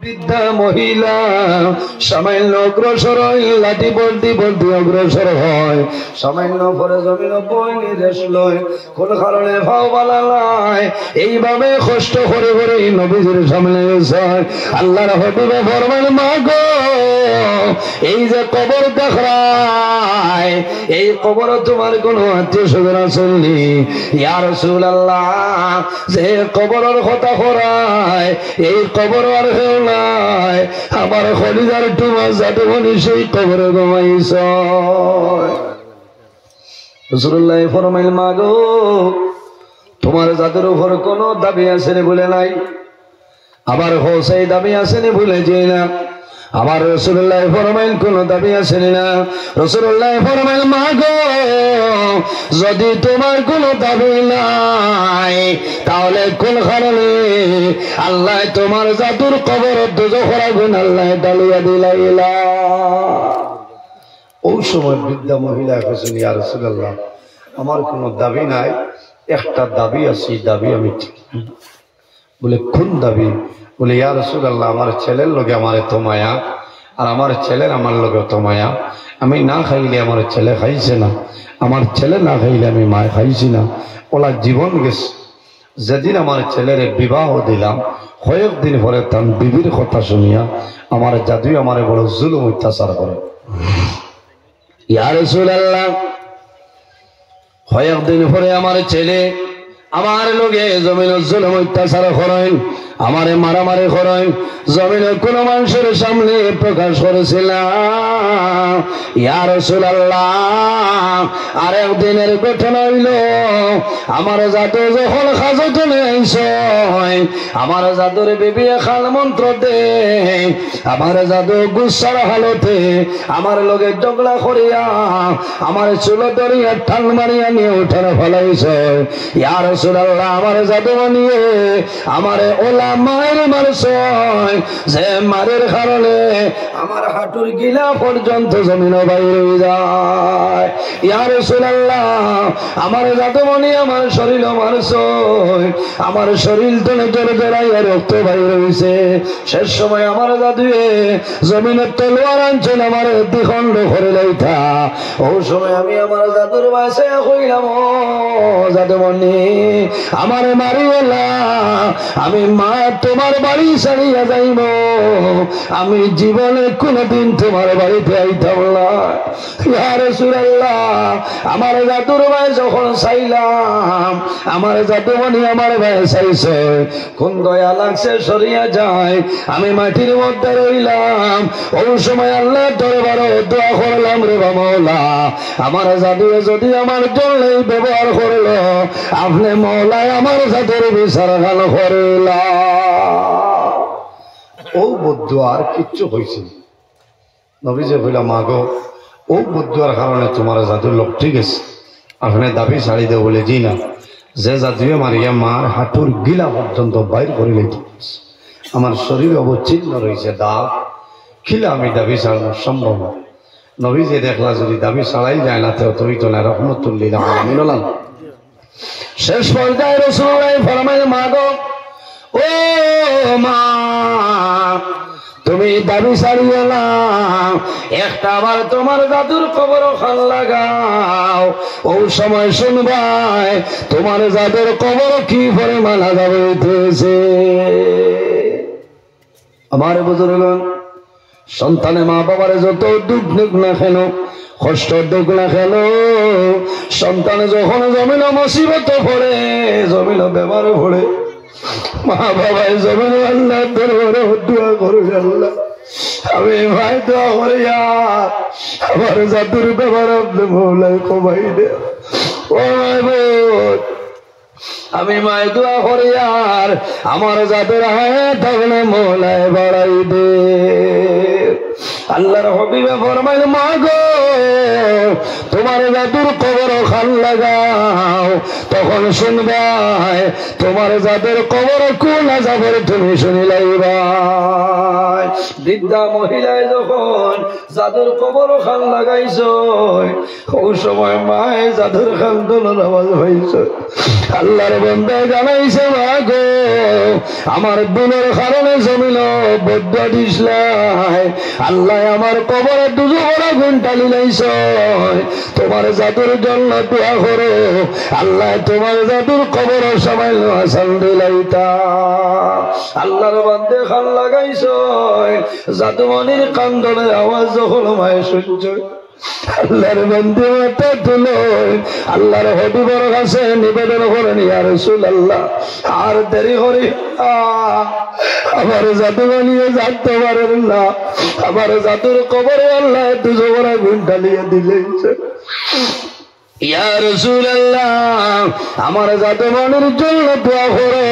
বৃদ্ধা মহিলা সামান্য অগ্রসর হয়, লাঠি বলতি বলতি অগ্রসর হয়, সামান্য পরে জমিন বইনি রেস লয়, কোন কারণে ভাও বালালায় এইভাবে কষ্ট করে করে নবীজির সামনে গেছে। আল্লাহর হবিবে ফরমান, মা গো এই যে কবর দেখায়, এই কবর তোমার কোন আত্মীয় স্বজন আসেননি? ইয়া রাসূলুল্লাহ, যে কবরের কথা করায় এই কবর আর কেউ নাই, আমার খলিজার টুমা যাতে বলি সেই কবরে ঘুমাইছ। রাসূলুল্লাহ ফরমাইল, মা গো তোমার যাদের উপর কোন দাবি আছে বলে নাই, আবার সেই দাবি আসেনি ভুলে যাই না। আবার রাসূলুল্লাহ ফরমাইল, কোন দাবি আসেনি না। রাসূলুল্লাহ ফরমাইল, মা গো যদি তোমার কোন দাবি নাই, তাহলে কোন কারণে আল্লাহ তোমার জাদুর কবর দোজখের আগুন আল্লাহ ডালিয়া দিলাইলা? ওই সময় বৃদ্ধা মহিলা কাছেন, ইয়া রাসূলুল্লাহ আমার কোন দাবি নাই, একটা দাবি আছে, দাবি আমি ঠিক। বলে কোন দাবি? বলে ইয়া রাসূলুল্লাহ আমার ছেলের লগে আমার এত মায়া, আর আমার ছেলের আমার লগে এত মায়া, আমি না খাইলে আমার ছেলে খাইছে না, আমার ছেলে না খাইলে আমি মা খাইছি না, ওলা জীবন গেছে। যেদিন আমার ছেলের বিবাহ দিলাম, কয়েকদিন পরে তার বিবির কথা শুনিয়া আমার জাদুই আমার বড় জুলুম অত্যাচার করে। ইয়া রাসূলুল্লাহ কয়েকদিন পরে আমার ছেলে আমার লগে জমিন জুলুম অত্যাচার করেন, আমারে মারামারি করেন, জমিনে কোন মানুষের সামনে প্রকাশ করেছিলাম। ইয়া রাসূলুল্লাহ আর একদিনের ঘটনা হইল, আমার জাদু যখন হাজতে আইস, আমার জাদুর বিবি খাল মন্ত্র দে, আমার জাদু গুসার হালতে আমার লগে ঝগড়া করিয়া আমার চুল ধরিয়া ঠাল মারিয়া নিয়ে উঠানে ফেলাইছ। ইয়া রাসূলুল্লাহ আমার জাদু নিয়ে আমারে ওলা মায়ের মারছ, যে মারের কারণে আমার হাঁটুর গিলা পর্যন্ত জমিন বাইরে যায়। ইয়া রাসূলুল্লাহ আমার জাদুমণি আমার শরীর মারছ, আমার শরীর তলে জোরে জড়াইয়া রক্ত বাইরে হয়েছে। শেষ সময় আমার জাদুয়ে জমিনের তলোয়ার আনছেন আমার দ্বিখণ্ড করে লাইতা। ও সময় আমি আমার জাদুর বাসে কইলাম, ও জাদুমণি আমার মারিওলা, আমি মা তোমার বাড়ি ছাড়িয়া যাইব, আমি জীবনে কোনদিন তোমার বাড়িতে আইতাম না। ইয়া রাসূলুল্লাহ আমার জাদুর ভাই যখন চাইলাম, আমার জাদুমণি আমার ভাই চাইছে, কোন দয়া লাগছে সরিয়া যায়, আমি মাটির মধ্যে রইলাম। ওই সময় আল্লাহ দরবারে দোয়া করলাম, রে মাওলা আমার জাদুয়ে যদি আমার জন্য ব্যবহার করলো, আপনি মওলায় আমার জাদুর বিচার গান করলা। ও বদ্ধ আর কিচ্ছু হয়েছে। নবীজি কইলা, মা গো ও বদ্ধুয়ার কারণে তোমার জাদুর লোক ঠিক আছে, আপনি দাবি ছাড়ি দে বলে জি না, যে জাদুয়ে মারিয়া মার হাঁটুর গিলা পর্যন্ত বাইর করে লইতে, আমার শরীর অবচ্ছিন্ন রয়েছে দাগ, খিলা আমি দাবি ছাড়ানো সম্ভব না। নবীজি দেখলা যদি দাবি ছাড়াই যায় না, তো তুমি তো না রহমতুল্লিল আলামিন হলাম। শেষ পর্যায়ে রাসূলুল্লাহ ফরমায়, মা গো ও মা তুমি দাবি ছাড়িও না, একটা আবার তোমার জাদুর কবর খান লাগাও, ও সময় শুনবাই তোমার জাদুর কবর কি পরিমাণ আযাব হইতেছে। আমার বুজুর্গগণ, সন্তানে মা বাবার যত দুঃখ দুঃখ না কেন, কষ্ট দুঃখ না কেন, সন্তানে যখন জমিন মুসিবত পড়ে, জমিন বেমার পড়ে, মা বাবাই জমিন আল্লাহ দরবারে দোয়া করবে, আল্লাহ আমি ভাই দোয়া করি আমার জাদুর ব্যাপার আপনি মওলায় কমাই দে। ও বোন, আমি মায় দোয়া করি আর আমার জাদুর হায়াত আপনি মওলায় বাড়াই দে। আল্লাহর হাবিবে ফরমাইল, মা গো তোমার জাদুর কবর খান লাগাও, তখন শুনবাই তোমার জাদুর কবর কোন আযাবের তুমি শুনি লাইবাই। বৃদ্ধা মহিলায় যখন জাদুর কবর খান লাগাইছ ওই সময় মায়ে জাদুর খান দোলন আওয়াজ হয়েছে আল্লাহর বান্দা জানাইছে মা গো আমার বোনের কারণে জমিল বদ্ধ দিসলাই আল্লাহ আমার কবরে দুজো বড় ঘন্টা লিলাইছ তোমার জাদুর জন্য দোয়া করো আল্লাহ তোমার জাদুর কবর সবাই হাসান দিলাইতা আল্লাহর বান্দে খান লাগাইছ জাদুমণির কান্দনের আওয়াজ যখন মায়ে শুনছ আল্লাহর বান্দে মাথা তুলো আল্লাহর হবিবর কাছে নিবেদন করেন ইয়া রাসূলুল্লাহ আর দেরি করি আমার জাদু বানিয়ে জানতে পারেন না আমার জাদুর কবরে আল্লাহ দুজো বড় ঘন্টা লিয়ে দিলেছে ইয়া রাসূলুল্লাহ আমার জাদুমণির জন্য দোয়া করো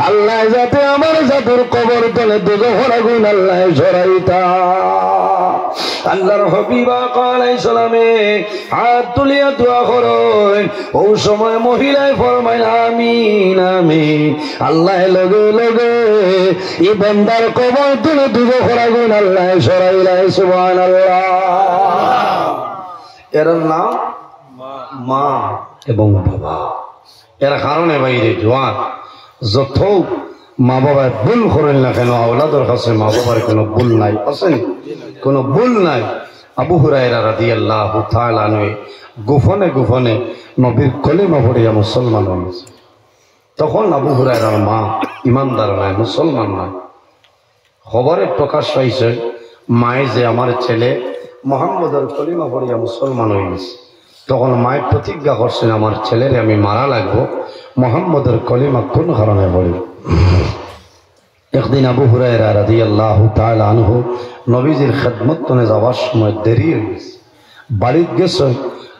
আল্লাহ যাতে আমার জাদুর কবর তলে দুজো বড় গুণ আল্লাহ সরাইতা আল্লাহর হাবিব আলাইহিস সালামে হাত তুলিয়া দোয়া করো ওই সময় মহিলায় ফরমায় আমিন আমিন আল্লাহ লগে লগে এই বান্দার কবর তুলে দুজো বড় গুণ আল্লাহ সরাইলা সুবহানাল্লাহ এর নাম মা এবং বাবা এর কারণে বাইরে জোয়ান যত মা বাবা ভুল করেন না কেন আওলাদের কাছে মা বাবার কোনো ভুল নাই আছেন কোনো ভুল নাই আবু হুরায়রা রাদিয়াল্লাহু তাআলা আনহু গোপনে গোপনে নবীর কলিমা পড়িয়া মুসলমান হয়েছে তখন আবু হুরায়রার মা ইমানদার নয় মুসলমান নয় খবরে প্রকাশ পাইছে মায়ে যে আমার ছেলে মুহাম্মদের কলিমা পড়িয়া মুসলমান হয়ে গেছে তখন মায়ের প্রতিজ্ঞা করছেন আমার ছেলেরে আমি মারা লাগবো মুহাম্মদের কলিমা কোন কারণে বলি একদিন আবু হুরায়রা রাদিয়াল্লাহু তাআলা আনহু নবীজির খেদমতে যাওয়ার সময় দেরি হয়ে গেছে বাড়িতে গেছে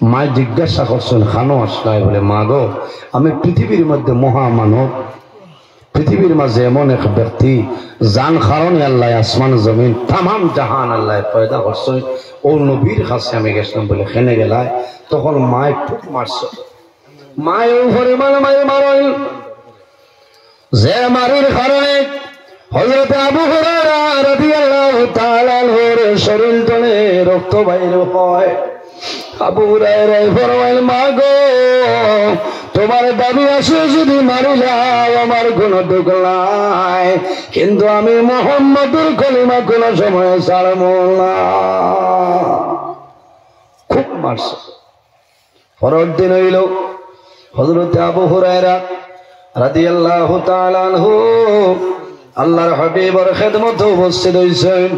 মায় জিজ্ঞাসা করছেন খানো আসলাই বলে মা গো আমি পৃথিবীর মধ্যে মহামানব পৃথিবীর মাঝে এমন এক ব্যক্তি যান কারণে আল্লাহ আসমান জমিন তামাম জাহান আল্লাহ পয়দা করছে ও নবীর কাছে আমি গেছিলাম বলে খেনে গেলায় তখন মায় খুব মারছে মায় উপরে মায়ে মারল যে মারির কারণে হযরত আবু হুরায়রা রাদিয়াল্লাহু তাআলা আনহুর শরীর থেকে রক্ত বাইর হয় আবু হুরায়রা ফরমাইল মা গো তোমার দাবি আছে যদি মারি যাও আমার কোনো দুঃখ নাই কিন্তু আমি মুহাম্মদের কলিমা কোন সময় ছাড়ব না খুব মারছে পরের দিন হইল হযরত আবু হুরায়রা রাদিয়াল্লাহু তাআলা আনহু আল্লাহর হাবিবের খেদমতে উপস্থিত হইছেন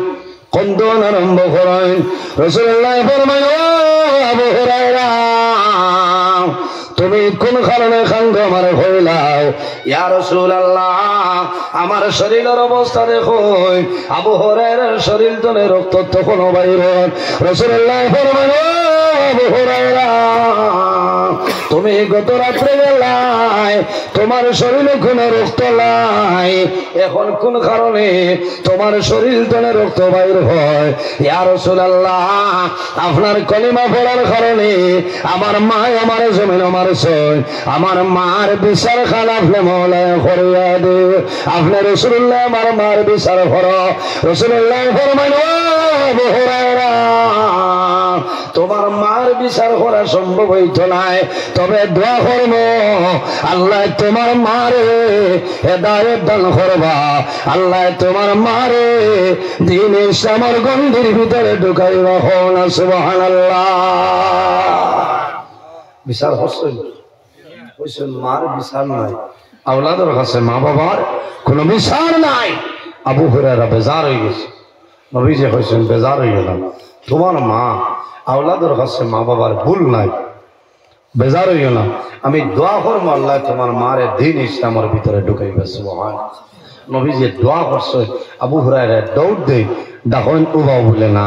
কন্দন আরম্ভ করেন রাসূলুল্লাহ ফরমায় ও আবু হুরায়রা তুমি কোন কারণে কান্দ আমার হইলাও ইয়া রাসূলুল্লাহ আমার শরীরের অবস্থা দেখো আবু হুরায়রার শরীর থেকে রক্ত তখন বাইর রাসূলুল্লাহ ফরমায় ও আবু হুরায়রা তুমি গত রাত্রে বেলায় তোমার শরীরে কোনো রক্ত নাই এখন কোন কারণে তোমার শরীর থেকে রক্ত বাইর হয় ইয়া রাসূলুল্লাহ আপনার কলিমা পড়ার কারণে আমার মা আমার জমিন আমার সয় আমার মার বিচার খান আপনি মওলানা করিয়া দে আপনি রাসূলুল্লাহ আমার মার বিচার করো রাসূলুল্লাহ ফরমাইল ও আবু হুরায়রা তোমার মার বিচার করা সম্ভব হইত নাই তবে দোয়া করব আল্লাহ তোমার মারে হেদায়েত দান করবা আল্লাহ তোমার মারে দ্বীন ইসলামের গণ্ডির ভিতরে ঢুকাইবা হন সুবহানাল্লাহ বিচার হচ্ছে মার বিচার নাই আওলাদের কাছে মা বাবার কোনো বিচার নাই আবু হুরায়রা বেজার হয়ে গেছে নবীজি কইছেন বেজার হয়ে গেলাম তোমার মা আওলাদের কাছে মা বাবার ভুল নাই বেজার হয়ে গেলাম আমি দোয়া করবো আল্লাহ তোমার মারে দ্বীন ইসলামের ভিতরে ঢুকাইবে সুবহানাল্লাহ নবীজি দোয়া করছে আবু হুরায়রা দৌড় দেই ডাকন উবাও বলে না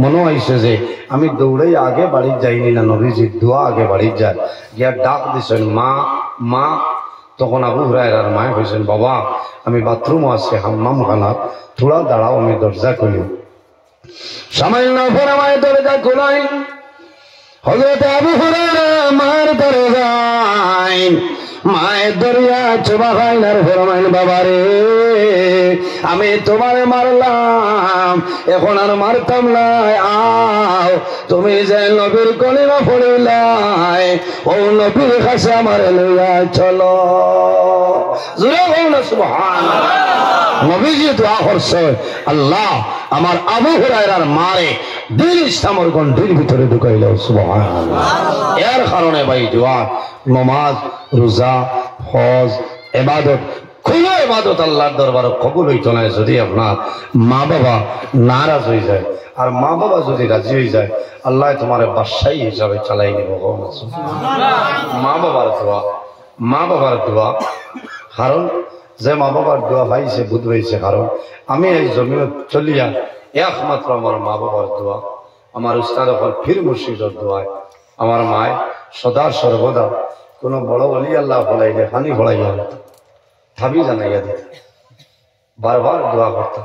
মনে হয়েছে যে আমি দৌড়াই আগে বাড়ি যাইনি না নবীজি দোয়া আগে বাড়ি যায় গিয়া ডাক দিছেন মা মা তখন আবু হুরায়রার মায়ে কইছেন বাবা আমি বাথরুম আছে হাম্মাম খানা থোড়া দাঁড়াও আমি দরজা খুলি সামান্য পরে মায়ের দরজা খোলাই হযরত আবু হুরায়রা মার দরজায় মায়ের দরিয়া চোবা খাইনার ফরমাইন বাবারে আমি তোমারে মারলাম এখন আর মারতাম নাই আও তুমি যে নবীর কলিমা পড়িলাই ও নবীর কাছে আমার লইয়া চলো জোরে বলো না সুবহানাল্লাহ নবীজি দোয়া করছে আল্লাহ আমার আবু হুরায়রার মারে দিন ইসলামের গণ্ডির ভিতরে ঢুকাইল সুবহানাল্লাহ এর কারণে ভাই জওয়ান নামাজ রোজা হজ ইবাদত কোন ইবাদত আল্লাহর দরবারে কবুল হইতো না যদি আপনার মা বাবা নারাজ হয়ে যায় আর মা বাবা যদি রাজি হয়ে যায় আল্লাহ তোমার বাদশাহী হিসাবে চালাই দিব মা বাবার দোয়া কারণ যে মা বাবার দোয়া পাইছে বুধ হয়েছে কারণ আমি এই জমিনে চলিয়া একমাত্র আমার মা বাবার দোয়া আমার উস্তাদ ফির মুর্শিদের দোয়ায় আমার মায় সদা সর্বদা কোনো বড় অলি আল্লাহ ফলাইলে পানি ফলাইয়া থাবি জানাইয়া দিত বারবার দোয়া করতাম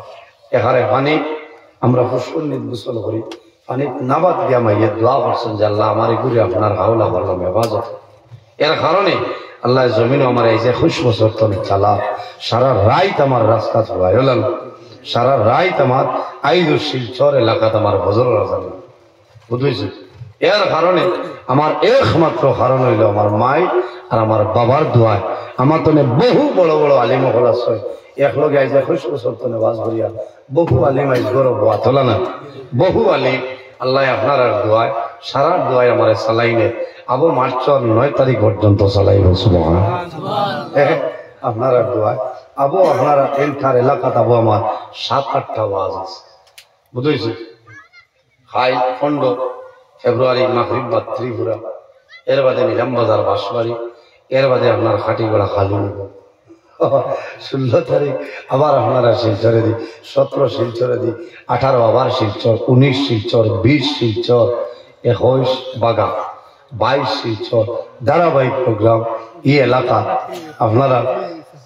এখানে পানি আমরা পুষ্করণী গোসল করি পানি নাবাদ গিয়া মাইয়ে দোয়া করছেন যে আল্লাহ আমার ঘুরে আপনার হাওলা করলাম হেফাজত এর কারণে আল্লাহ জমিন আমার এই যে খুশ বছর তুমি চালা সারা রাইত আমার রাস্তা চলাই হলাম সারা রাইত আমার আইদুর শিলচর এলাকাত আমার বজর রাজা বুঝেছি এর কারণে আমার একমাত্র কারণ হইল আমার মাই আর আমার বাবার দোয়ায় আমার তো বহু বড় বড় আলিম হল আছে একলগে আইজে খুশ বছর তনে বাস করিয়া বহু আলিম আইজ গরব বোয়া তোলা না বহু আলিম আল্লাহ আপনার আর দোয়ায় সারার দোয়ায় আমার সালাইনে আবু মার্চর 9 তারিখ পর্যন্ত চালাইব আপনার আর দোয়ায় আবু আপনারা এনকার এলাকাত আবু আমার 7-8টা ওয়াজ আছে বুঝেছি হাই খন্ড ফেব্রুয়ারি মাগরিবাদ ত্রিপুরা এর বাদে নিজামবাজার বাঁশবাড়ি এর বাদে আপনার খাটিগড়া খালুনগর 16 তারিখ আবার আপনারা শিলচরে দিই 17 শিলচরে দিই 18 আবার শিলচর 19 শিলচর 20 শিলচর 21 বাগা 22 শিলচর ধারাবাহিক প্রোগ্রাম এই এলাকা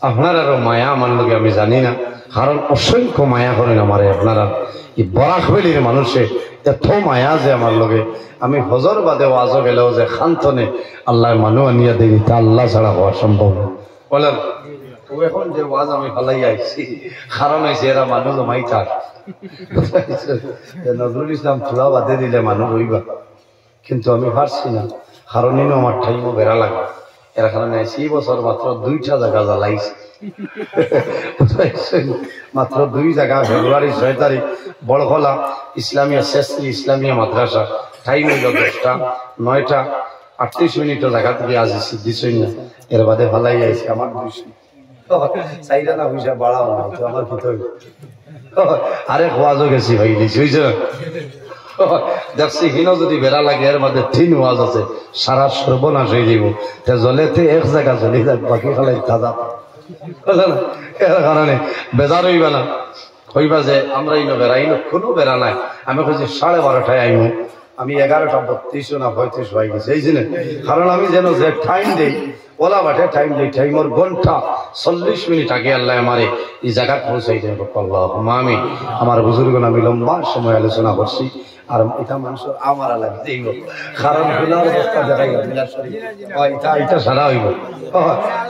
আপনারা মায়া আমার লোকে আমি জানি না কারণ অসংখ্য মায়া করেন আমার আপনারা এই বরাকবেলির মানুষে এত মায়া যে আমার লোকে আমি হজর বাদে ওয়াজ গেলেও যে খান্তনে আল্লাহ মানুষ আনিয়া দেই তা আল্লাহ ছাড়া হওয়া সম্ভব না বলেন এখন যে ওয়াজ আমি ফালাই আইছি কারণ হয়েছে এরা মানুষ জমাই থাক নজরুল ইসলাম চূড়া বাদে দিলে মানুষ হইবা কিন্তু আমি পারছি না কারণ আমার ঠাইমও বেড়া লাগে এর কারণে সেই বছর মাত্র 2টা জায়গা জ্বালাইছে মাত্র 2 জায়গা ফেব্রুয়ারি 6 তারিখ বড়খলা ইসলামিয়া শেষী ইসলামিয়া মাদ্রাসা টাইম হইল 10টা 9টা 38 মিনিটের জায়গা থেকে আজ দিছই না এর বাদে ভালাই আইছে আমার 200 চাইরা না পয়সা বাড়াও না তো আমার কি তো আরে ওয়াজও গেছি ভাই দিছইছে দেখছি হিনো যদি বেড়া লাগে এর মধ্যে 3 ওয়াজ আছে সারা সর্বনাশ হয়ে যাব তে জলেতে এক জায়গা জ্বলি যাক বাকি খালাই দাদা এর কারণে বেজার হইবা না হইবা যে আমরা ইনো বেড়াইনো কোনো বেড়া নাই আমি কইছি 12:30টায় আইমু আমি 11:32 না 35 হয়ে গেছে এই জন্য কারণ আমি যেন যে টাইম দেই ওলা বাটে টাইম দেই টাইমর ঘন্টা 40 মিনিট আগে আল্লাহ আমারে এই জায়গা পৌঁছাই দেন আল্লাহুম্মা আমিন আমার বুজুর্গগণ আমি লম্বা সময় আলোচনা করছি আর এটা মানুষের আমার লাগে দেইব কারণ বিলার অবস্থা দেখাই বিলার শরীর এটা সারা হইব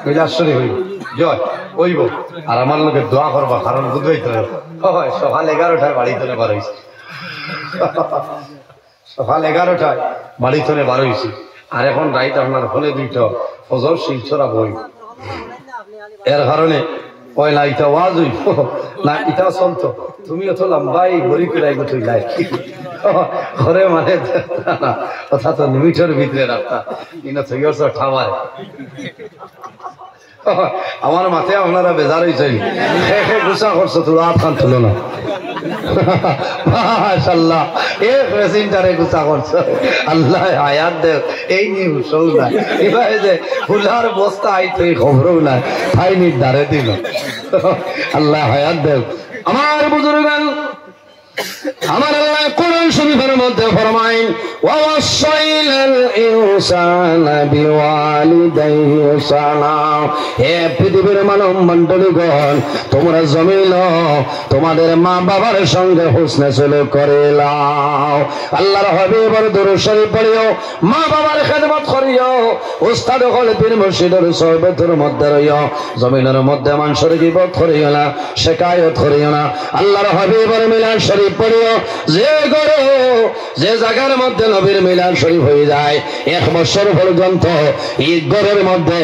বিলার শরীর হইব জয় হইব আর আমার লোকে দোয়া করবা কারণ বুঝাইতে হয় সকাল 11টায় বাড়ি তুলে বার হয়েছে সকাল 11টায় বাড়ি তুলে বার হয়েছি আর এখন রাইত আপনার ফোনে 2টা ফজর শিলচরা বই এর কারণে পয়লা ইটা ওয়াজ হইব না ইটা চলতো তুমি অত লম্বাই বড়ি করে তুই লাই ঘরে মানে কথা তো লিমিটের ভিতরে রাখতা কিন্তু থইয়স ঠাওয়ায় আমার মাথায় আপনারা বেজার হয়েছেন গুসা করছো তো রাত খান তুলো না মাশাআল্লাহ এক মেসেঞ্জারে গুসা করছো আল্লাহ আয়াত দে এই নিউ শোল না এবারে যে ফুলার বস্তা আইতো খবরও না ফাইনি দাঁড়ে দিল আল্লাহ হায়াত দে আমার বুজুর্গান আমার আল্লাহ কোরআন শরীফের মধ্যে ফরমাইন ওয়াসাইনাল ইনসানা বিওয়ালিদাইহি ইহসানা। হে পৃথিবীর মানব মণ্ডলীগণ, তোমরা জমিন তোমাদের মা বাবার সঙ্গে হুসনে সুলুক করে লাও। আল্লাহর হাবিবের দুরূদ শরীফ পড়িও, মা বাবার খেদমত করিও, উস্তাদ হলে পীর মুর্শিদের সোহবতের মধ্যে রইও, জমিনের মধ্যে মানুষের গীবত করিও না, শিকায়ত করিও না। আল্লাহর হাবিবের মিলাদ শরীফ পড়িও, যে গরো যে জায়গার মধ্যে নবীর মিলাদ শরীফ হয়ে যায় 1 বছর পর্যন্ত, এই ঘরের মধ্যে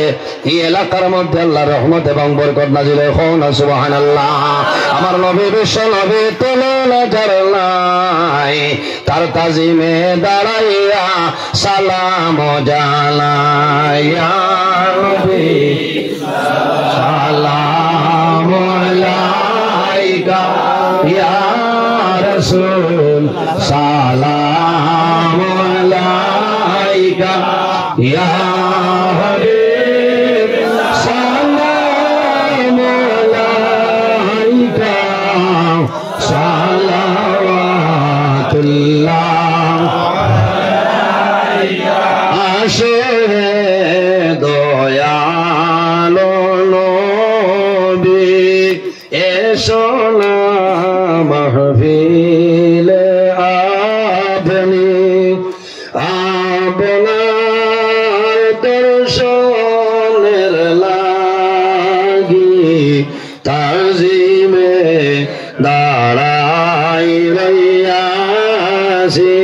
এই এলাকার মধ্যে আল্লাহর রহমত এবং বরকত নাজিল হোন। সুবহানাল্লাহ। আমার নবী বিশ্ব নবী তুলনা যার নাই, তার তাজিমে দাঁড়াইয়া সালাম জানাইয়া নবী সালাম আলাইকা ইয়া রাসূল সালাম আলাইকা ইয়া হাবিব সালাম আলাইকা সালাওয়াতুল্লাহ আসে দয়ালো নবী এসো না মাহফিলে আপনি আপনার দর্শনের লাগি তাজিমে দাঁড়াই রইয়াছি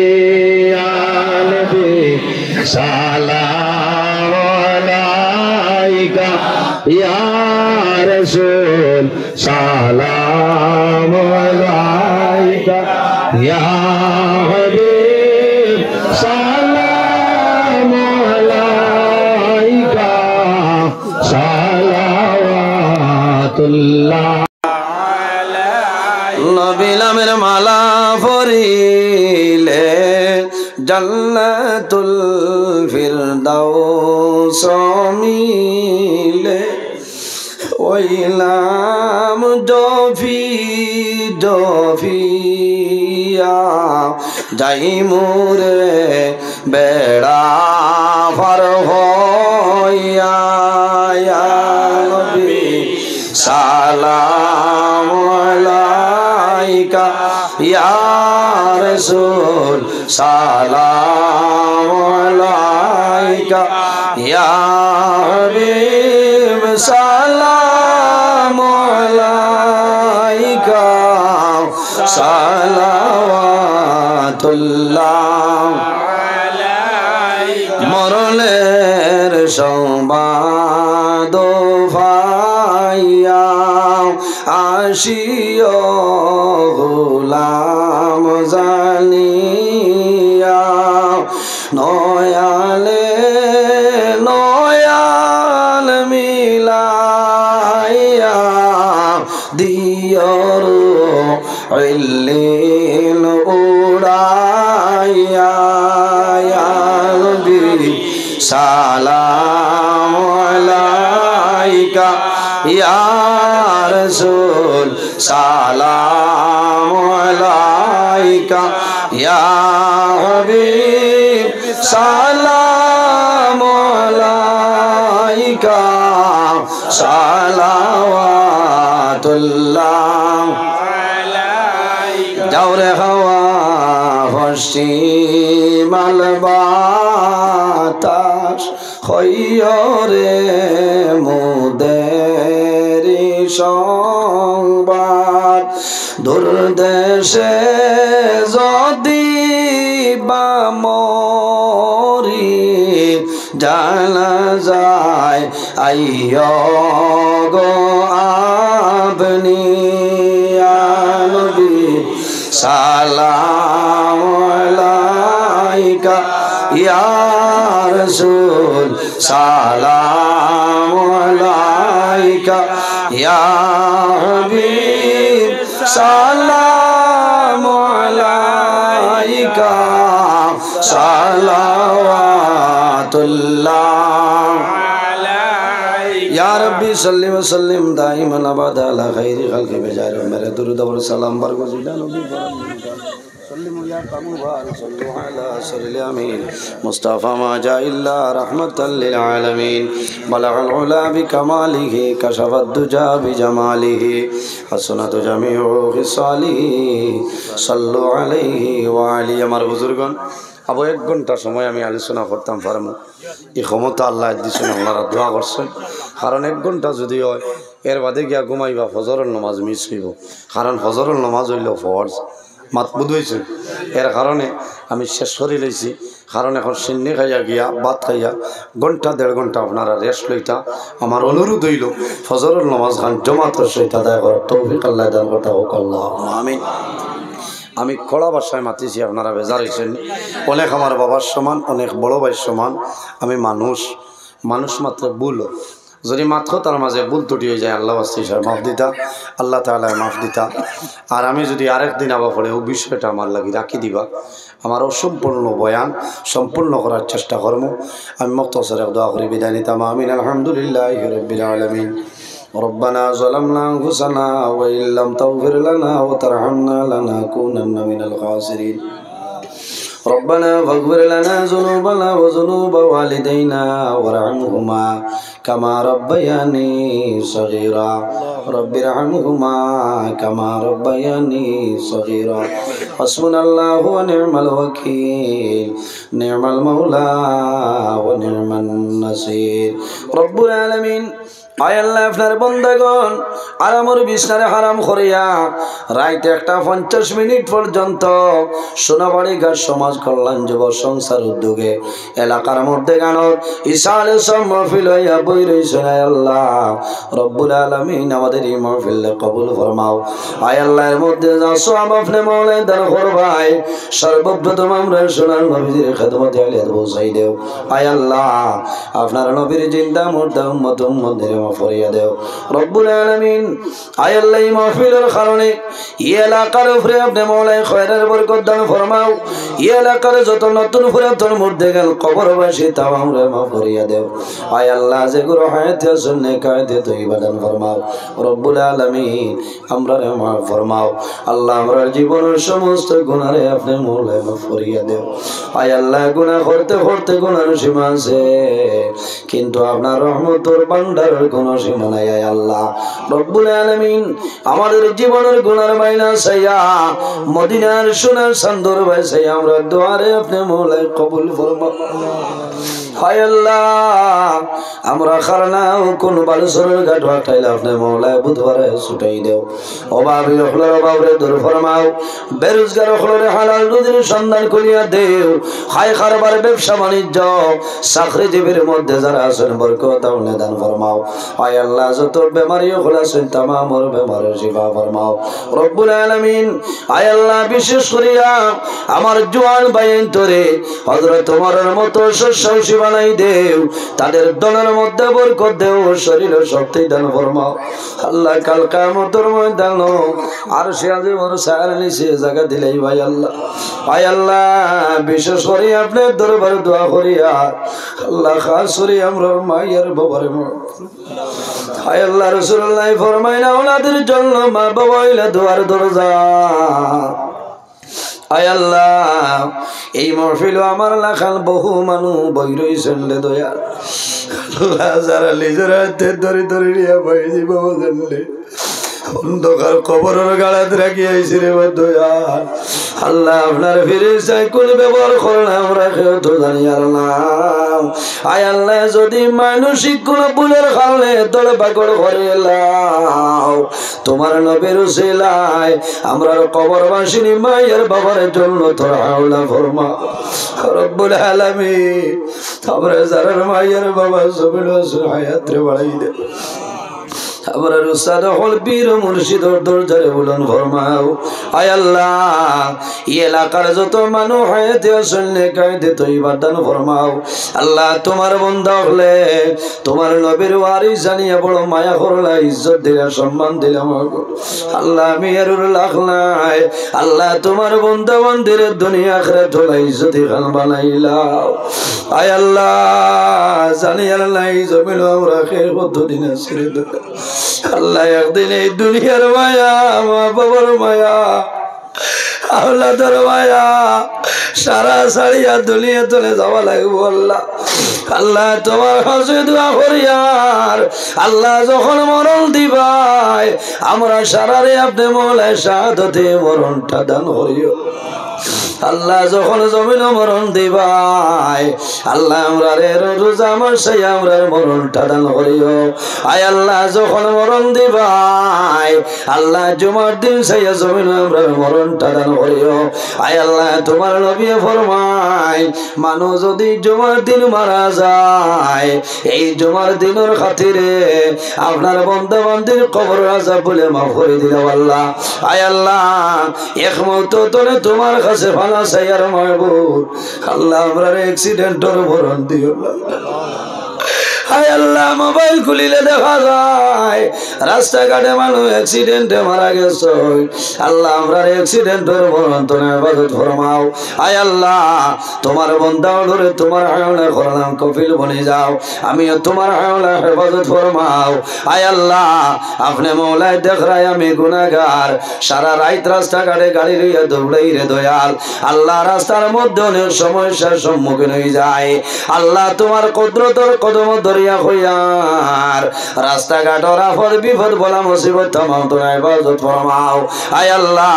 নবী সালাম আলাইকা ইয়া রাসূল সালাম আলাইকা ইয়া হাবিব সালাম আলাইকা সালাওয়াতুল্লাহ। নবী নামের মালা পরিলে জান্নাতুল ফিরদাউস মিলে, ওই নাম জফি জফিয়া যাই মোরে বেড়া পার হইয়া নবী সালাম আলাইকা ইয়া রাসূল সালাম আলাইকা ইয়া হাবিব সালাম আলাইকা সালাওয়াতুল্লাহ। মরণের সংবাদ পাইয়া আসিও গোলাম জানিয়া, নয়ালে নয়াল মিলাইয়া দিয়র ইল্লিল উড়াইয়া নবী সালাম আলাইকা ইয়া রাসূল সালাম আলাইকা ইয়া হাবিব সালাম আলাইকা সালাওয়াতুল্লাহ। যাও রে হাওয়া পশ্চিমাল বাতাস হইরে মুদেরি সংবাদ, দূর দেশে যদি বা মরি জানা যায় আইয় গো আপনি নবী সালাম আলাইকা ইয়া রাসূল সালাম আলাইকা ইয়া হাবিব সালাম আলাইকা সালাওয়াতুল্লাহ। या रब्बी सल्ली व सल्लिम दाइमन अबदा अला खैरि खल्क़ि बिजारि मेरे दुरूद और सलाम बरगुज़िदा नबी। سلموا يا قوم صلوا على سر الأمين مصطفى ما جاء إلا رحمة للعالمين بلغ العلا بكماله كشف الدجى بجماله حسنت جميع خصاله صلوا عليه وعلي আমার বুজুর্গণ আবু 1 ঘন্টা সময় আমি আলোচনা করতাম পারমু এই ক্ষমতা আল্লাহ দিয়েছেন আপনারা দোয়া করছেন কারণ 1 ঘন্টা যদি হয় এর বাদে গিয়া ঘুমাইবা ফজরের নামাজ মিস হইব কারণ ফজরের নামাজ হইল ফরজ মাতবুদ হয়েছে এর কারণে আমি শেষ করে লইছি কারণ এখন সিন্নি খাইয়া গিয়া ভাত খাইয়া ঘন্টা 1.5 ঘন্টা আপনারা রেস্ট লইতা আমার অনুরোধ হইল ফজরের নামাজ খান জমাতের সহিত আদায় করার তৌফিক আল্লাহ দান করতে হোক আল্লাহুম্মা আমিন আমি কড়া ভাষায় মাতিছি আপনারা বেজার হয়েছেন অনেক আমার বাবার সমান অনেক বড় ভাইয়ের সমান আমি মানুষ মাত্র ভুল যদি মাত্র তার মাঝে ভুল ত্রুটি হয়ে যায় আল্লাহ মাফ দিতা আল্লাহ তাআলা মাফ দিতা আর আমি যদি আরেকদিন আবার পড়ে ওই বিষয়টা আমার লাগি রাখি দিবা আমার অসম্পূর্ণ বয়ান সম্পূর্ণ করার চেষ্টা করবো আমি মুক্তসরে দোয়া করি বিদায় নিতাম আমিন আলহামদুলিল্লাহি রাব্বিল আলামিন ربنا ظلمنا أنفسنا وإن لم تغفر لنا وترحمنا لنكونن من الخاسرين ربنا فاغفر لنا ذنوبنا وذنوب والدينا وارحمهما كما ربياني صغيرا رب ارحمهما كما ربياني صغيرا حسبنا الله ونعم الوكيل نعم المولى ونعم النصير رب العالمين আয় আল্লাহ আপনার বান্দাগণ আরামের বিছানায় হারাম করিয়া রাত 1:50 মিনিট পর্যন্ত সোনাবাড়ি ঘাট সমাজ কল্যাণ যুব সংসার উদ্যোগে এলাকার মধ্যে গানোর ইসালে সব মাহফিল হইয়া বই রইছে আল্লাহ রব্বুল আলামিন আমাদের এই মাহফিল কবুল ফরমাও আয় আল্লাহ এর মধ্যে যা সওয়াব আপনি মাওলানা দান করবাই সর্বপ্রথম আমরা সোনার নবীর খিদমতে আলিয়াত পৌঁছাই দেও আয় আল্লাহ আপনার নবীর জিন্দা মুর্দা উম্মত উম্মতের ফরিয়া দেও রব্বুল আলামিন আয় আল্লাহ এই মাহফিলের কারণে এই এলাকার উপরে আপনি মাওলানা খয়রের বরকত দান ফরমাও এই এলাকার যত নতুন পুরাতন মুর্দে গেল কবরবাসী তাও আমরা মাফ করিয়া দেও আয় আল্লাহ যে গুরু হায়াতে সুন্নে কায়দে তৈবা দান ফরমাও রব্বুল আলামিন আমরা মাফ ফরমাও আল্লাহ আমরার জীবনের সমস্ত গুনাহে আপনি মাওলানা মাফ করিয়া দেও আয় আল্লাহ গুনাহ করতে করতে গুনার সীমা আছে কিন্তু আপনার রহমতের ভান্ডারের কোনো সীমা নাই আয় আল্লাহ রব্বুল আলামিন আমাদের জীবনের গুনার মাইনা সাইয়া মদিনার সোনার সান্দর ভাই সাই আমরা দুয়ারে আপনি মাওলানা কবুল ফরমাও হায় আল্লাহ আমরা খারনা কোন বালুসরের ঘাট হাটাইলে আপনি মাওলানা বুধবারে ছুটাই দেও অভাবী হলর অভাবে দূর ফরমাও বেরোজগার হলরে হালাল রুজির সন্ধান করিয়া দেও খায় খারবার ব্যবসা বাণিজ্য চাকরিজীবীর মধ্যে যারা আছেন বরকত আপনি দান ফরমাও আয় আল্লাহ যত বেমারি হল আছেন তামামর বেমারের শিফা ফরমাও রব্বুল আলামিন আয় আল্লাহ বিশেষ করিয়া আমার জওয়ান ভাইয়ের তোরে হযরত ওমরের মতো শস্যশী বানাই দেও তাদের দলের মধ্যে বরকত দেও শরীরে শক্তি দান ফরমাও আল্লাহ কাল কিয়ামতের ময়দানে আরশে আজিমের ছায়ার নিচে জায়গা দিলেই ভাই আল্লাহ আয় আল্লাহ বিশেষ করে আপনার দরবারে দোয়া করিয়া আল্লাহ খাস করে আমরা মায়ের বাবারে আয় আল্লাহ রাসূলুল্লাহ ফরমাইনা ওনাদের জন্য মা বাবা হইলে দোয়ার দরজা আয় আল্লাহ এই মাহফিল আমার লাখাল বহু মানুষ বই রইছেন রে দয়া আল্লাহ যারা নিজের হাতে ধরে ধরে নিয়ে বই দিব জানলে অন্ধকার কবরের গাড়াতে রাখি আইছি রে দয়া আল্লাহ আপনার ফিরে চাই কোন ব্যবহার করেন আমরা কেউ তো জানি আর না আয় আল্লাহ যদি মানসিক কোন ভুলের কারণে দলে পাকড় করে লাও তোমার নবীর উসিলায় আমরা কবরবাসিনী মায়ের বাবার জন্য তোরা আওলা ফরমা রব্বুল আলামিন আমরা যারা মায়ের বাবা জমিন হায়াত রে বাড়াই দে আমরা উস্তাদ হল পীর মুর্শিদ দরজারে বুলন ফরমাও আয় আল্লাহ এই এলাকার যত মানুষ হায়াতে আসলে কায়দে তৈবা দান ফরমাও আল্লাহ তোমার বান্দা হলে তোমার নবীর ওয়ারিস জানিয়া বড় মায়া করলা ইজ্জত দিলা সম্মান দিলাম আল্লাহ আমি এর লাখ নাই আল্লাহ তোমার বান্দা বান্দির দুনিয়া আখিরাত হল ইজ্জতি খান বানাইলাও আয় আল্লাহ জানি আল্লাহ এই জমিন আমরা খেয়ে কতদিন ছেড়ে দেব আল্লাহ একদিন এই দুনিয়ার মায়া মা বাবার মায়া আওলাদের মায়া সারা সারিয়া দুনিয়া চলে যাওয়া লাগবে আল্লাহ। আল্লাহ তোমার কাছে দোয়া করি আর আল্লাহ যখন মরণ দিবাই আমরা সারারে আপনি মৌলায় শাহাদতে মরণটা দান করিও। আল্লাহ যখন জমিন মরণ দিবাই আল্লাহ আমরা রোজা মাসে আমরা মরণটা দান করিও। আয় আল্লাহ যখন মরণ দিবাই আল্লাহ জুমার দিন সাইয়া জমিন আমরা মরণটা দান করিও। আয় আল্লাহ তোমার নবী ফরমায় মানুষ যদি জুমার দিন মারা যায় এই জুমার দিনের খাতিরে আপনার বন্ধু বান্ধব কবর আযাব বলে মাফ করে দিও আল্লাহ। আয় আল্লাহ একমত তোরে তোমার কাছে ফানা সাইয়ার মাহবুব আল্লাহ আমরা অ্যাক্সিডেন্টের মরণ দিও। হায় আল্লাহ মোবাইল খুলিলে দেখা যায় রাস্তাঘাটে মানুষ অ্যাক্সিডেন্টে মারা গেছে। আল্লাহ আমরা অ্যাক্সিডেন্টের মরণ তোর ইবাদত ফরমাও। আয় আল্লাহ তোমার বান্দা ধরে তোমার হাওলা করলাম কফিল বনে যাও আমিও তোমার হাওলা ইবাদত ফরমাও। আয় আল্লাহ আপনি মওলায় দেখ রায় আমি গুনাহগার সারা রাত রাস্তাঘাটে গাড়ি লইয়া দৌড়াই রে দয়াল। আল্লাহ রাস্তার মধ্যে অনেক সমস্যার সম্মুখীন হয়ে যায় আল্লাহ তোমার কুদরতের কদম ধরিয়া হইয়ার রাস্তাঘাটের আফত বিপদ বলা মুসিবত তামাম তোর ইবাদত ফরমাও। আয় আল্লাহ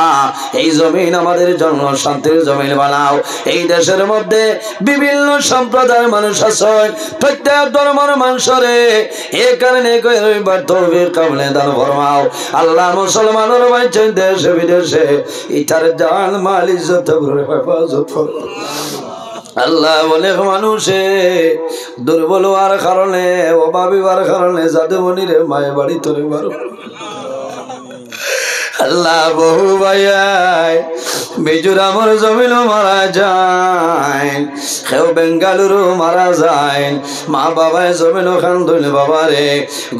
এই জমিন আমাদের জন্য শান্তির জমিন বানাও। এই দেশের মধ্যে বিভিন্ন সম্প্রদায়ের মানুষ আছে প্রত্যেক ধর্মের মানুষরে এই কারণে কইবার তৌফিক কামলে দান ফরমাও। আল্লাহ মুসলমানের বাঁচেন দেশে বিদেশে ইতার জান মাল ইজ্জত হেফাজত ফরমাও। আল্লাহ অনেক মানুষে দুর্বল হওয়ার কারণে অভাবী হওয়ার কারণে যাদের মনিরে মায়ে বাড়ি তোরে বারো আল্লাহ বহু ভাইয়াই মিজোরামের জমিনও মারা যায় কেউ বেঙ্গালুরু মারা যায় মা বাবায় জমিনও খান ধরলে বাবারে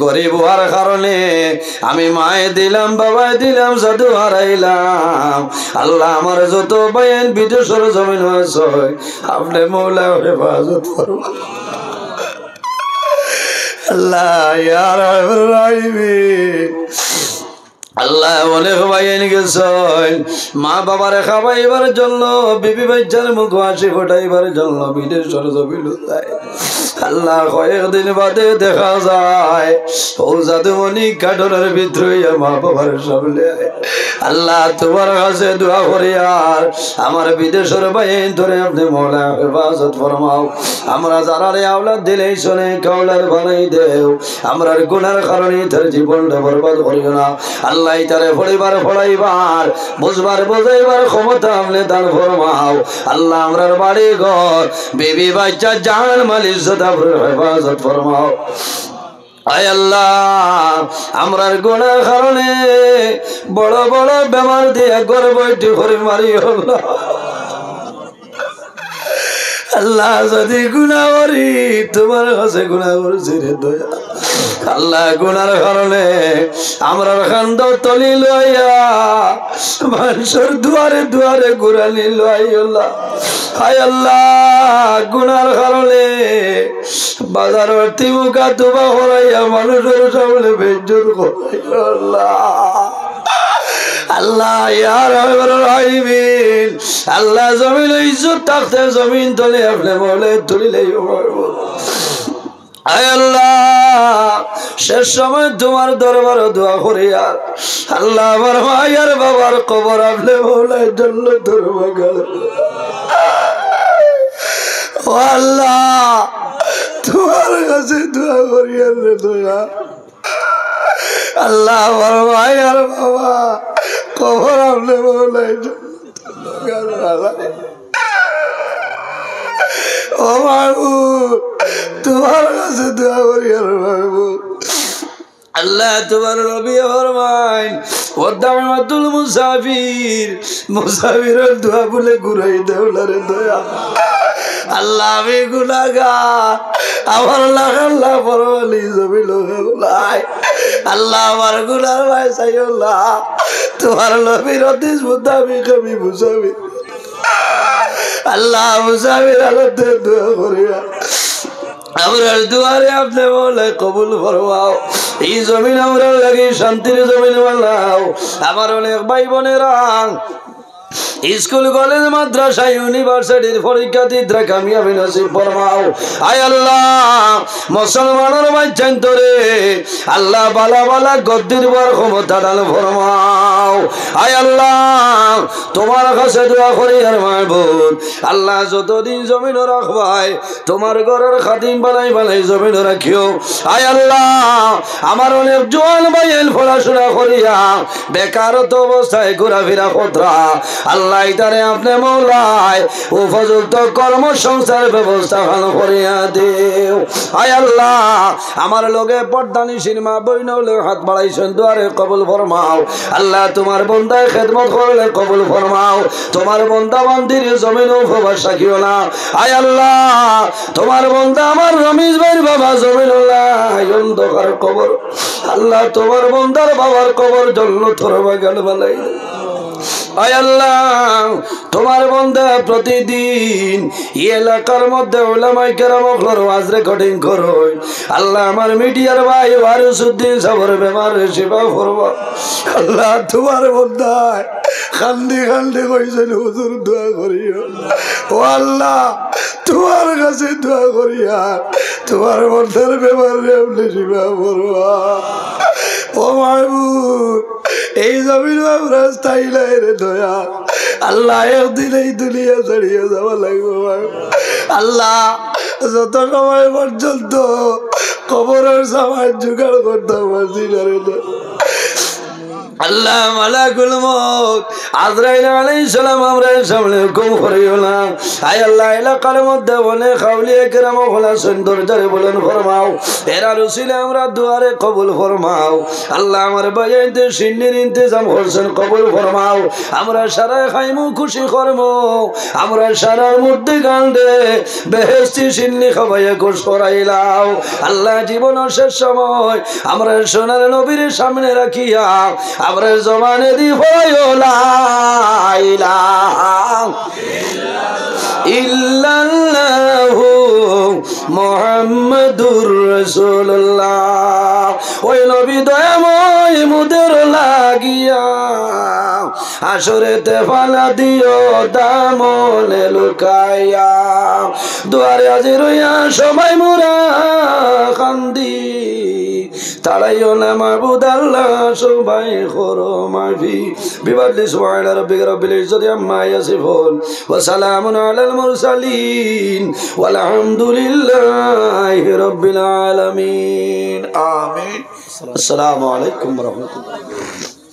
গরিব হওয়ার কারণে আমি মায়ে দিলাম বাবায় দিলাম জাদু হারাইলাম। আল্লাহ আমার যত ভাইয়ের বিদেশের জমিন হয়েছে আপনি মৌলা হেফাজত ফরমান। আল্লাহ ইয়া রাব্বুল আলামিন আল্লাহ অনেক ভাইয়েন গেছেন মা বাবার খাওয়াইবার জন্য বিবি বাচ্চার মুখ হাসি ফোটাইবার জন্য বিদেশের জমিন যায়। আল্লাহ কয়েকদিন বাদে দেখা যায় ও জাদুমণি কাঠনের ভিতরে মা বাবার সামনে আল্লাহ তোমার কাছে দোয়া করি আর আমার বিদেশের ভাইয়েন ধরে আপনি মওলা হেফাজত ফরমাও। আমরা যারা আওলাদ দিলে শোনে কাওলার বানাই দেও আমরা গুনার কারণে তার জীবনটা বরবাদ করিও না। আল্লাহ তারে পড়িবার পড়াইবার বুঝবার বোঝাইবার ক্ষমতা আমলে দান ফরমাও। আল্লাহ আমরার বাড়ি ঘর বিবি বাচ্চা জান মাল ইজ্জত হেফাজত ফরমাও। আয় আল্লাহ আমরার গুনার কারণে বড় বড় বেমার দিয়ে ঘর বইটি করে মারি আল্লাহ। আল্লাহ যদি গুনাহ করি তোমার কাছে গুনাহ করছি রে দয়া। আল্লাহ গুনার কারণে আমরা খান্দ তলি লইয়া মানুষের দুয়ারে দুয়ারে ঘুরানি লই আল্লাহ। হায় আল্লাহ গুনার কারণে বাজারের তিমুকা তুবা করাইয়া মানুষের সামনে বেজ্জত করাই আল্লাহ। আল্লাহ ইয়া রাব্বুল আলামিন আল্লাহ জমিন ইজ্জত থাকতে জমিন তলে আপনি মৌলা তুলিলেই আয় আল্লাহ শেষ সময় তোমার দরবার দোয়া করি আর আল্লাহ আমার মায়ের বাবার কবর আপনি মৌলার জন্য দরবার ও আল্লাহ তোমার কাছে দোয়া করি আর দোয়া আল্লাহ আমার মায়ের বাবা কবর আপনি মৌলার জন্য ও মাহবুব তোমার কাছে দোয়া করি আর মাহবুব আল্লাহ তোমার নবী ফরমায় ওয়াদামাতুল মুসাফির মুসাফিরের দোয়া বলে ঘুরাই দেওলারে দয়া। আল্লাহ আমি গুনাহগার আমার লাগাল্লাহ পরওয়ালি জমিল লাই আল্লাহ আমার গুনার ভাই চাইল্লাহ তোমার নবীর হাদিস মুতাবিক আমি মুসাফির আল্লাহ মুসাফির আলাদা দোয়া করিয়া আমরা দুয়ারে আপনি মৌলা কবুল ফরমাও। এই জমিন আমরা লাগে শান্তির জমিন বানাও। আমার অনেক ভাই বোনেরা স্কুল কলেজ মাদ্রাসা ইউনিভার্সিটির পরীক্ষার্থীরা কামিয়াবি নসিব ফরমাও। আয় আল্লাহ মুসলমানের বাচ্চান তোরে আল্লাহ বালা বালা গদ্দির বার ক্ষমতা দান ফরমাও। আয় আল্লাহ তোমার কাছে দোয়া করি আর মাহবুব আল্লাহ যতদিন জমিন রাখবাই তোমার ঘরের খাদিম বানাই বানাই জমিন রাখিও। আয় আল্লাহ আমার অনেক জোয়ান ভাইয়ের পড়াশোনা করিয়া বেকারত অবস্থায় ঘোরাফেরা খতরা আল্লাহ তারে আপনি মৌলায় উপযুক্ত কর্মসংস্থার ব্যবস্থা করিয়া দেও। আয় আল্লাহ আমার লগে পর্দানি সিনেমা বই নলে হাত বাড়াইছেন দুয়ারে কবুল ফরমাও। আল্লাহ তোমার বন্দায় খেদমত করলে কবুল ফরমাও। তোমার বন্দা বান্দির জমিন উপবাস রাখিও না। আয় আল্লাহ তোমার বন্দা আমার রমেশ ভাইয়ের বাবা জমিন অন্ধকার কবর আল্লাহ তোমার বন্দার বাবার কবর জন্য তোর বাগান বানাই। আয় আল্লাহ তোমার বন্দা প্রতিদিন এই এলাকার মধ্যে উলামায়ে কেরামদের ওয়াজ রেকর্ডিং করো। আল্লাহ আমার মিডিয়ার ভাই ওয়ারিসউদ্দিন সাহেবের বেমার সেবা করবা। আল্লাহ তোমার বন্দা কান্দি কান্দি কইছেন হুজুর দোয়া করিও। ও আল্লাহ তোমার কাছে দোয়া করিয়া তোমার বন্দার বেমার আপনি সেবা করবা। ও মাহবুব এই জমিন রাস্তায় রে দয়া আল্লাহ একদিন এই দুনিয়া ছাড়িয়ে যাওয়া লাগবে। আল্লাহ যত সময় পর্যন্ত কবরের সময় জোগাড় করতে পারছি না আল্লাহ মালাকুল মউত আজরাইল আলাইহিস সালাম আমরা সামনে হুকুম করিও না। আয় আল্লাহ এলাকার মধ্যে অনেক আউলিয়া কেরাম হলা সুন্দর জারে বলেন ফরমাও এরা রসিলে আমরা দুয়ারে কবুল ফরমাও। আল্লাহ আমার বাজাইতে সিন্নির ইন্তজাম করছেন কবুল ফরমাও। আমরা সারা খাইমু খুশি করমু আমরা সারার মধ্যে গান্ডে বেহেশতি সিন্নি খাওয়াইয়া খুশ করাইলাও। আল্লাহ জীবন শেষ সময় আমরা সোনার নবীর সামনে রাখিয়া আমরা জমানে দিব লা ইলাহা ইল্লাল্লাহু মুহাম্মাদুর রাসূলুল্লাহ। ওই নবী দয়াময় মুদের লাগিয়া আসরেতে ফালা দিও দামনে লুকাইয়া দুয়ারে হাজির হইয়া সবাই মুরা কান্দি তাড়াইও না মাহবুব আল্লাহ সবাই করো মাফি বিবাদলি সুবহান রাব্বিকা রাব্বিল ইজ্জাতি আম্মা ইয়াসিফুন ওয়া সালামুন আলাল মুরসালিন ওয়াল হামদুলিল্লাহি রাব্বিল আলামিন আমিন। আসসালামু আলাইকুম ওয়া রাহমাতুল্লাহ।